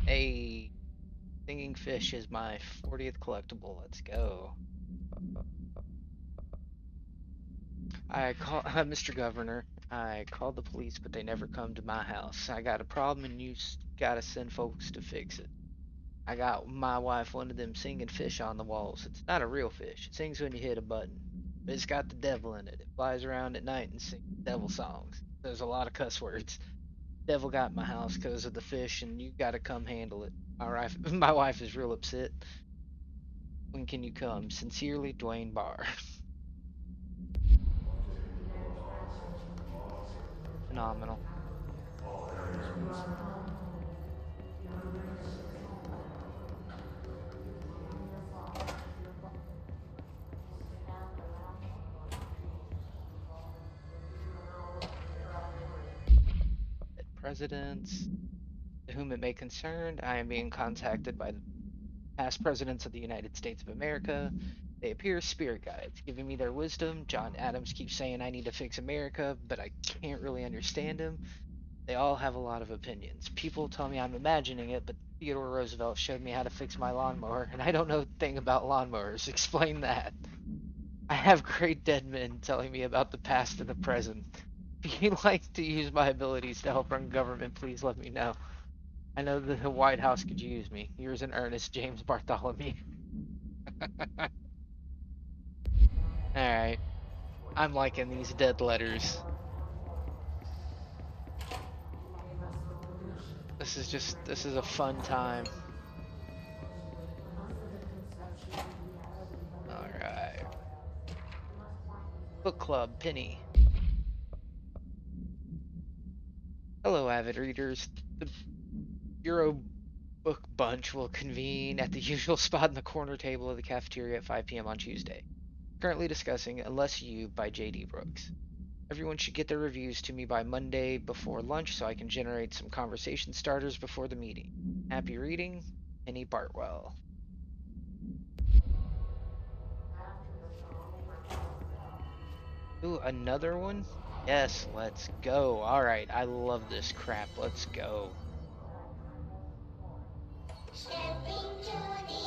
A singing fish is my 40th collectible. Let's go. I call Mr. Governor. I called the police, but they never come to my house. I got a problem, and gotta send folks to fix it. I got my wife one of them singing fish on the walls. It's not a real fish. It sings when you hit a button. But it's got the devil in it. It flies around at night and sings devil songs. There's a lot of cuss words. Devil got my house because of the fish, and you gotta come handle it. My wife is real upset. When can you come? Sincerely, Dwayne Barr. Phenomenal. Presidents, to whom it may concern, I am being contacted by the past presidents of the United States of America. They appear as spirit guides, giving me their wisdom. John Adams keeps saying I need to fix America, but I can't really understand him. They all have a lot of opinions. People tell me I'm imagining it, but Theodore Roosevelt showed me how to fix my lawnmower, and I don't know a thing about lawnmowers. Explain that. I have great dead men telling me about the past and the present. If you'd like to use my abilities to help run government, please let me know. I know that the White House could use me. Yours in earnest, James Bartholomew. Alright. I'm liking these dead letters. This is a fun time. Alright. Book Club, Penny. Hello, avid readers. The Euro Book Bunch will convene at the usual spot in the corner table of the cafeteria at 5 p.m. on Tuesday. Currently discussing Unless You by J.D. Brooks. Everyone should get their reviews to me by Monday before lunch so I can generate some conversation starters before the meeting. Happy reading, Penny Bartwell. Ooh, another one? Yes, let's go. Alright, I love this crap. Let's go. Stepping to the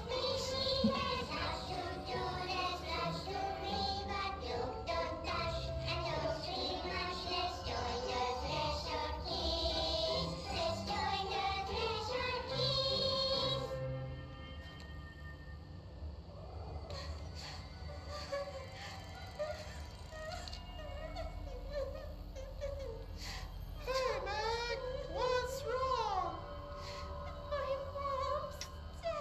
FBC, there's lots to do, there's lots to read, but don't dash and don't sleep much. Let's join the Thresher Kids. Let's join the Thresher Kids. Hey, Meg! What's wrong? My mom's dead.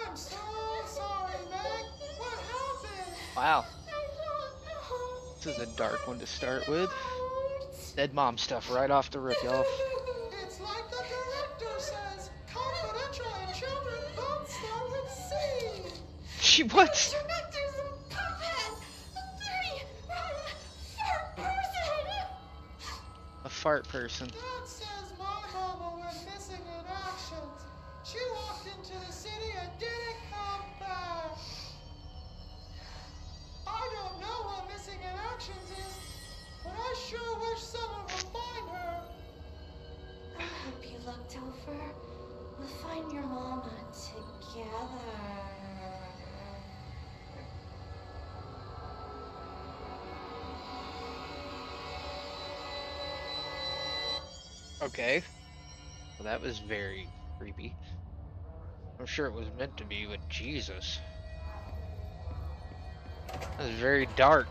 I'm so sorry, Meg. What happened? Wow, I don't know. this is a It dark one to can't start get with. out. Dead mom stuff right off the rip, y'all. It's like the director says. Confidential and children don't start with C. She what? Director's a puppet. A dirty, rotten, fat person. A fart person. That says my mama went missing in action. She walked into the city and didn't come back. I don't know what missing in actions is, but I sure wish someone would find her. I'll help you look, Topher. We'll find your mama together. Okay. Well, that was very creepy. I'm sure it was meant to be, but Jesus. That was very dark.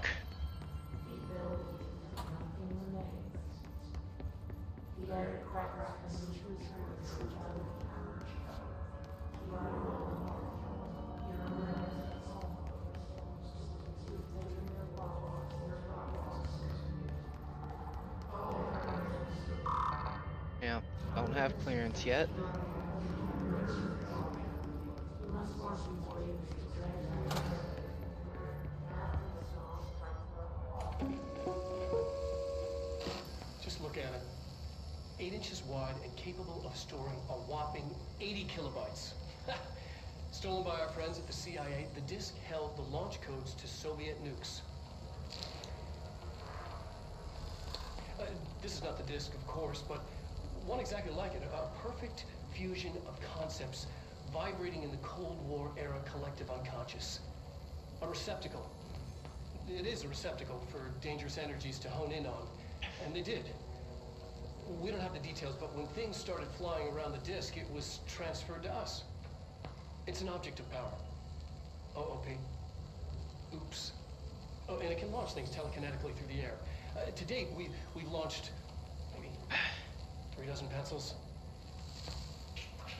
Yeah, don't have clearance yet. Just look at it. 8 inches wide and capable of storing a whopping 80 kilobytes. Stolen by our friends at the CIA, the disk held the launch codes to Soviet nukes. This is not the disk, of course, but one exactly like it. A perfect fusion of concepts vibrating in the Cold War era collective unconscious. A receptacle. It is a receptacle for dangerous energies to hone in on. And they did. We don't have the details, but when things started flying around the disk, it was transferred to us. It's an object of power. O.o.P. Oops. Oh, and it can launch things telekinetically through the air. To date, we've launched maybe 3 dozen pencils.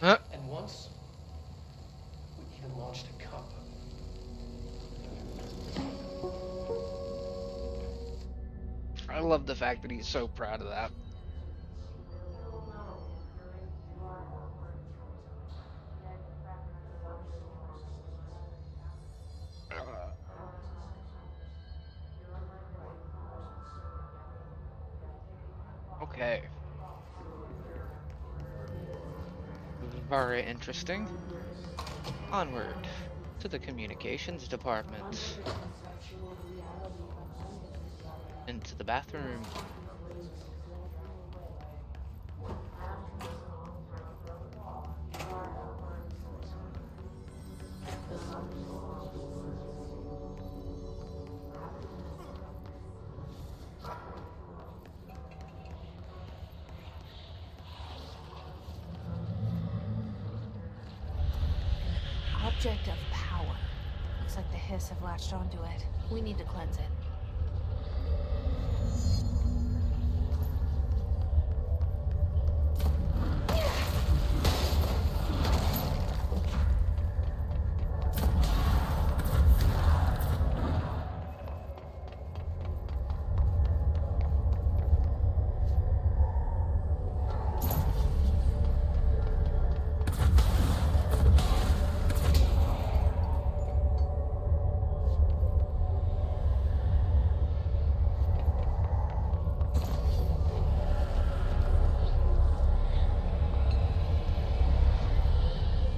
Huh? And once, we even launched a cup. I love the fact that he's so proud of that. Okay. Very interesting. Onward to the communications department. Into the bathroom. Object of power. Looks like the hiss have latched onto it. We need to cleanse it.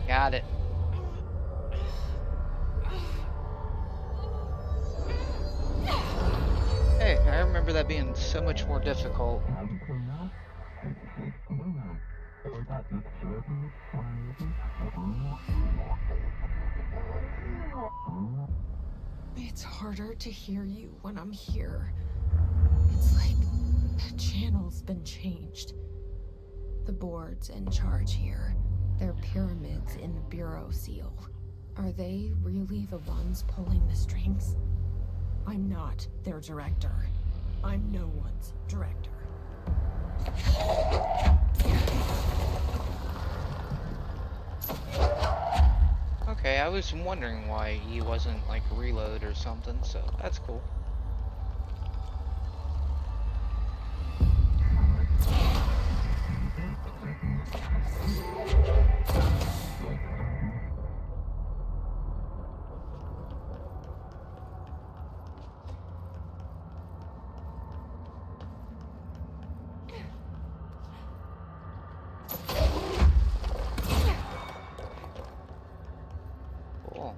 Got it. Hey, I remember that being so much more difficult. It's harder to hear you when I'm here. It's like the channel's been changed. The board's in charge here. They're pyramids in the Bureau seal. Are they really the ones pulling the strings? I'm not their director. I'm no one's director. Okay, I was wondering why he wasn't like reload or something, so that's cool. Cool.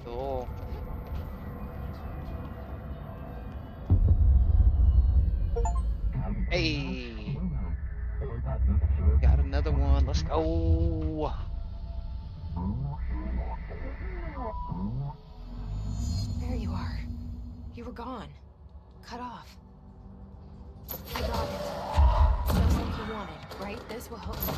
Cool. Hey, got another one. Let's go. were gone. Cut off. I got it. Just like you wanted, right? This will help me.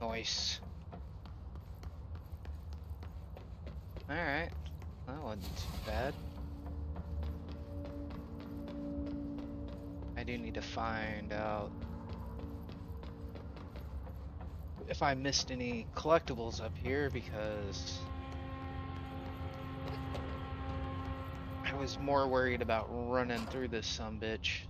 Nice. Alright. That wasn't too bad. I do need to find out if I missed any collectibles up here, because I was more worried about running through this sumbitch.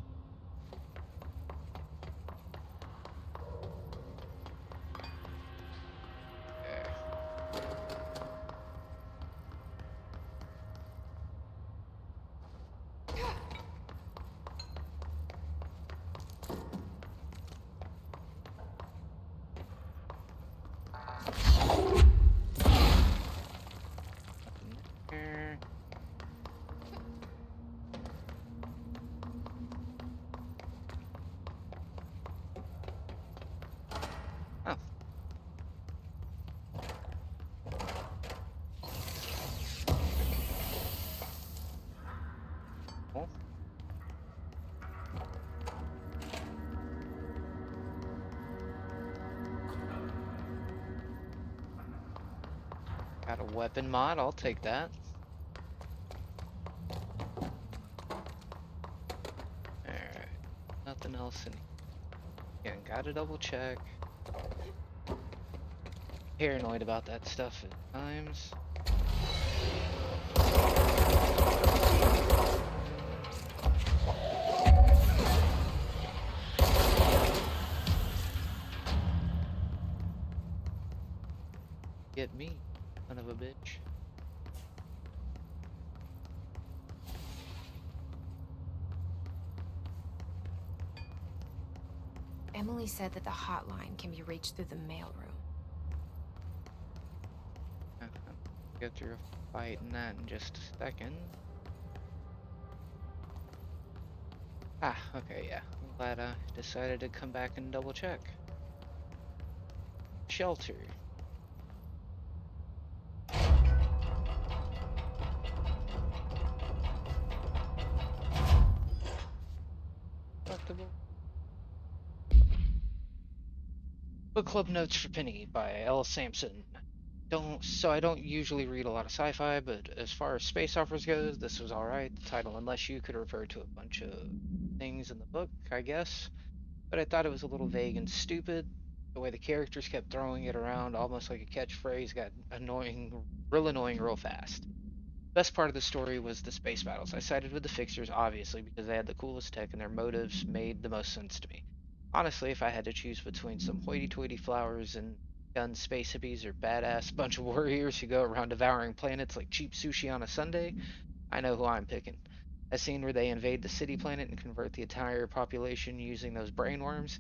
Oh. Cool. Got a weapon mod, I'll take that. Alright. Nothing else in here. Again, gotta double check. Paranoid about that stuff at times. Get me, son of a bitch. Emily said that the hotline can be reached through the mailroom. Go through a fight in that in just a second. Ah, okay, yeah. I'm glad I decided to come back and double check. Shelter. Collectible. Book Club Notes for Penny by L. Sampson. I don't usually read a lot of sci-fi, but as far as space operas goes, this was alright. The title, Unless You, could refer to a bunch of things in the book, I guess. But I thought it was a little vague and stupid. The way the characters kept throwing it around almost like a catchphrase got annoying, real fast. Best part of the story was the space battles. I sided with the fixers, obviously, because they had the coolest tech and their motives made the most sense to me. Honestly, if I had to choose between some hoity-toity flowers and gun space hippies or badass bunch of warriors who go around devouring planets like cheap sushi on a Sunday, I know who I'm picking. A scene where they invade the city planet and convert the entire population using those brainworms,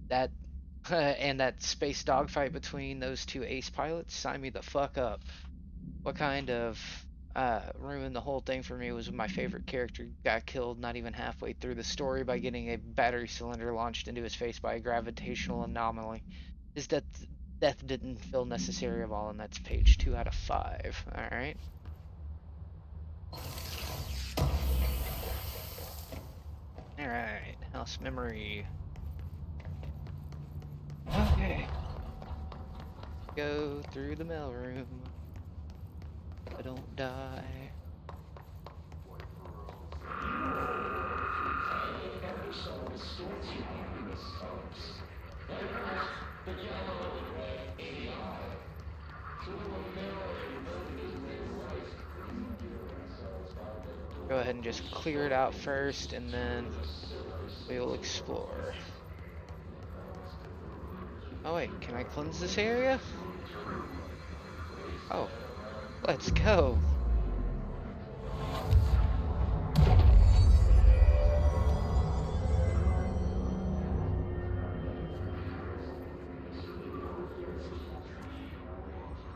that and that space dogfight between those two ace pilots, sign me the fuck up. What kind of ruined the whole thing for me was when my favorite character got killed not even halfway through the story by getting a battery cylinder launched into his face by a gravitational anomaly. His death didn't feel necessary at all, and that's page 2 out of 5. Alright. Alright, house memory. Okay. Go through the mailroom. I don't die. Go ahead and just clear it out first, and then we will explore. Oh wait, can I cleanse this area? Oh, let's go.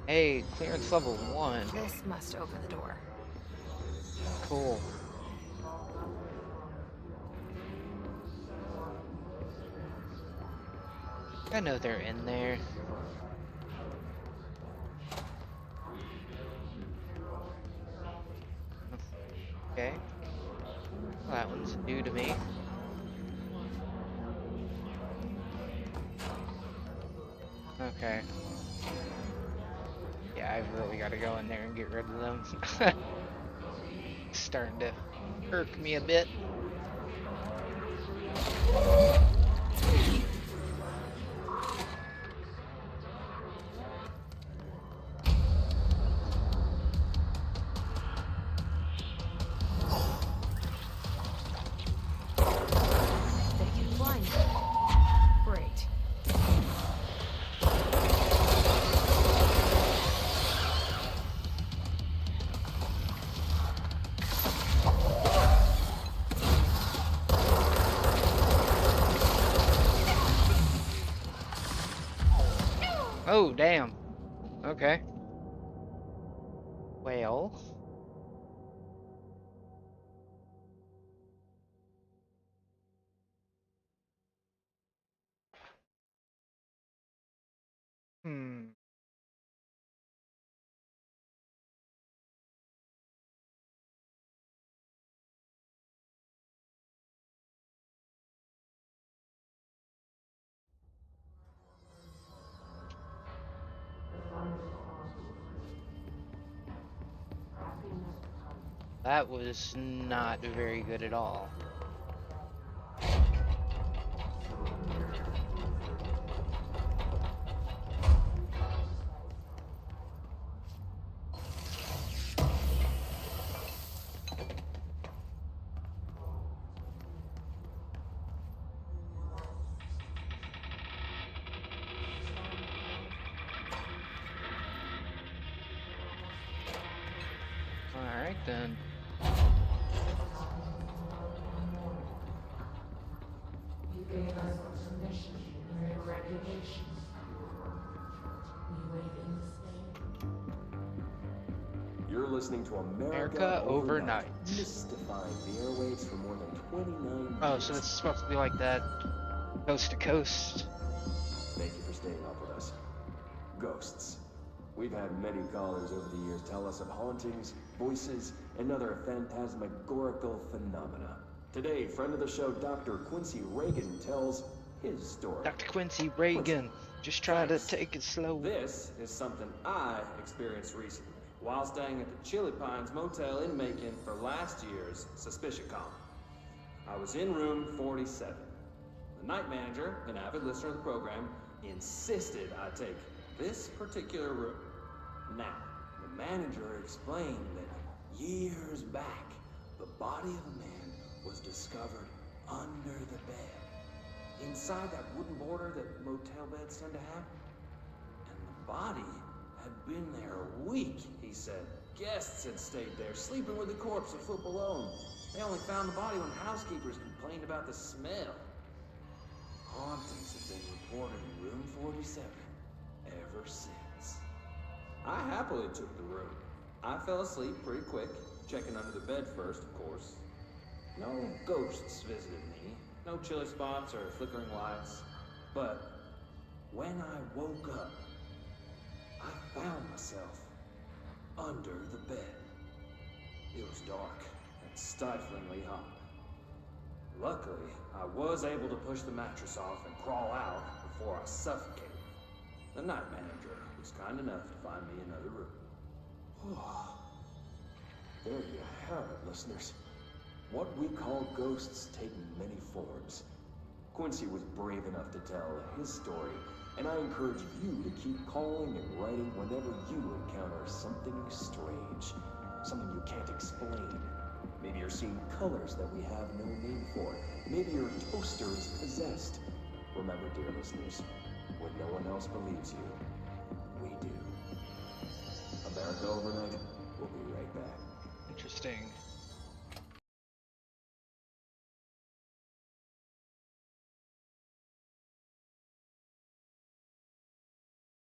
Hey, clearance level 1. This must open the door. Cool. I know they're in there. Okay. Well, that one's new to me. Okay. Yeah, I've really got to go in there and get rid of them. Starting to irk me a bit. They can blind me. Great. Oh, damn. Okay. Well. Hmm. That was not very good at all. Alright then. You gave us permission and regulations. We wait in the same. You're listening to America America Overnight, Overnight. mystifying the airwaves for more than 29 Oh, years. so this is supposed to be like that coast to coast. Thank you for staying up with us. Ghosts. We've had many callers over the years tell us of hauntings, voices, and other phantasmagorical phenomena. Today, friend of the show, Dr. Quincy Reagan, tells his story. Dr. Quincy Reagan. Just try to take it slow. This is something I experienced recently while staying at the Chili Pines Motel in Macon for last year's Suspicion Con. I was in room 47. The night manager, an avid listener of the program, insisted I take this particular room. Now, the manager explained that years back, the body of a man was discovered under the bed, inside that wooden border that motel beds tend to have. And the body had been there a week, he said. Guests had stayed there, sleeping with the corpse a foot below them. They only found the body when housekeepers complained about the smell. Hauntings have been reported in room 47 ever since. I happily took the room. I fell asleep pretty quick, checking under the bed first, of course. No ghosts visited me, no chilly spots or flickering lights. But when I woke up, I found myself under the bed. It was dark and stiflingly hot. Luckily, I was able to push the mattress off and crawl out before I suffocated. The night manager was kind enough to find me another room. There you have it, listeners. What we call ghosts take many forms. Quincy was brave enough to tell his story, and I encourage you to keep calling and writing whenever you encounter something strange, something you can't explain. Maybe you're seeing colors that we have no name for. Maybe your toaster is possessed. Remember, dear listeners, When no one else believes you, we do. America Overnight, we'll be right back. Interesting.